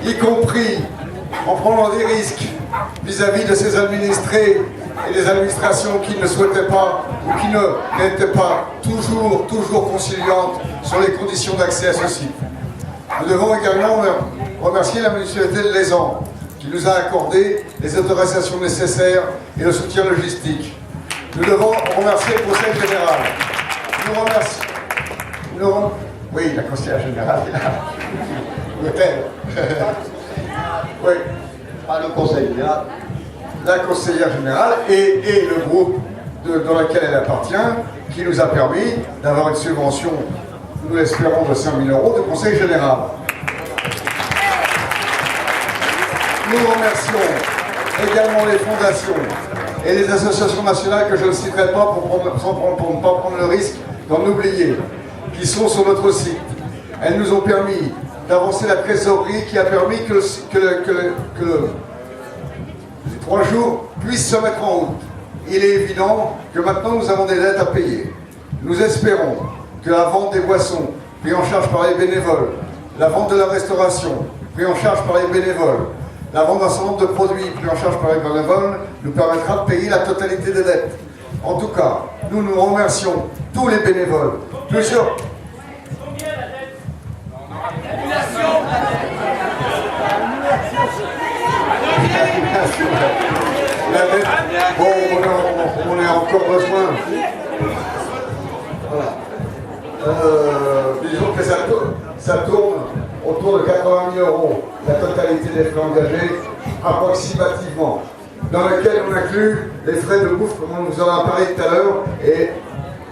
y compris en prenant des risques vis-à-vis de ses administrés et des administrations qui ne souhaitaient pas ou qui n'étaient pas toujours conciliantes sur les conditions d'accès à ce site. Nous devons également remercier la municipalité de Lézan qui nous a accordé les autorisations nécessaires et le soutien logistique. Nous devons remercier le Conseil général. Nous remercions. Oui, la conseillère générale est là. Où est-elle? Oui. Pas le Conseil général. La conseillère générale et le groupe dans lequel elle appartient, qui nous a permis d'avoir une subvention, nous l'espérons, de 5 000 € de conseil général. Nous remercions également les fondations et les associations nationales que je ne citerai pas pour ne pas prendre le risque d'en oublier, qui sont sur notre site. Elles nous ont permis d'avancer la trésorerie qui a permis que les 3 jours puissent se mettre en route. Il est évident que maintenant nous avons des dettes à payer. Nous espérons que la vente des boissons, prise en charge par les bénévoles, la vente de la restauration, prise en charge par les bénévoles, la vente d'un certain nombre de produits pris en charge par les bénévoles nous permettra de payer la totalité des dettes. En tout cas, nous remercions tous les bénévoles. Plusieurs. La dette, bon, on a encore besoin. Voilà. Disons que ça tourne autour de 80 000 €, la totalité des frais engagés, approximativement, dans lequel on inclut les frais de bouffe, comme on nous en a parlé tout à l'heure, et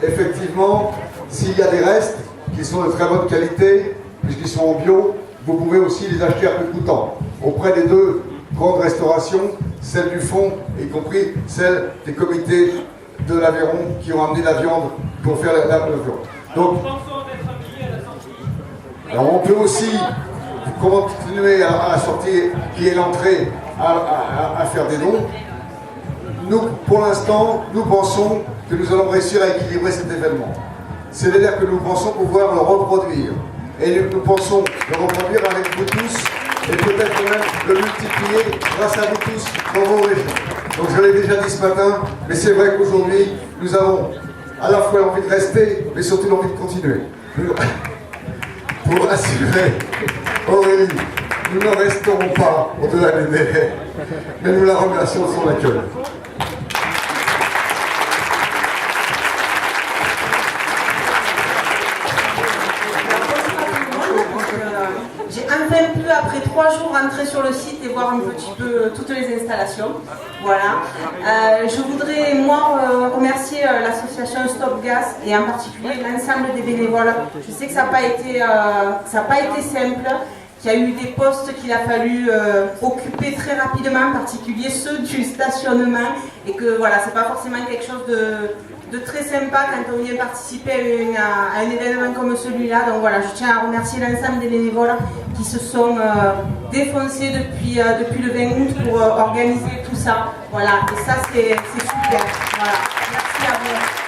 effectivement, s'il y a des restes qui sont de très bonne qualité, puisqu'ils sont en bio, vous pouvez aussi les acheter à peu coûtant, auprès des 2 grandes restaurations, celle du fond, y compris celle des comités de l'Aveyron qui ont amené la viande pour faire la viande. Donc, alors on peut aussi continuer à la sortie qui est l'entrée à faire des dons. Nous, pour l'instant, nous pensons que nous allons réussir à équilibrer cet événement. C'est-à-dire que nous pensons pouvoir le reproduire. Et nous pensons le reproduire avec vous tous et peut-être même le multiplier grâce à vous tous dans vos régions. Donc je l'ai déjà dit ce matin, mais c'est vrai qu'aujourd'hui, nous avons à la fois l'envie de rester, mais surtout l'envie de continuer. Pour assurer Aurélie, nous ne resterons pas au-delà des délais, mais nous la remercions de son accueil. J'ai enfin pu, après 3 jours, rentrer sur le site et voir un petit peu toutes les installations. Voilà. Je voudrais, moi, remercier l'association Stop Gas et en particulier l'ensemble des bénévoles. Je sais que ça n'a pas été simple, qu'il y a eu des postes qu'il a fallu occuper très rapidement, en particulier ceux du stationnement, et que voilà, c'est pas forcément quelque chose de très sympa quand on vient participer à un événement comme celui-là. Donc voilà, je tiens à remercier l'ensemble des bénévoles qui se sont défoncés depuis le 20 août pour organiser tout ça. Voilà, et ça c'est super. Voilà, merci à vous.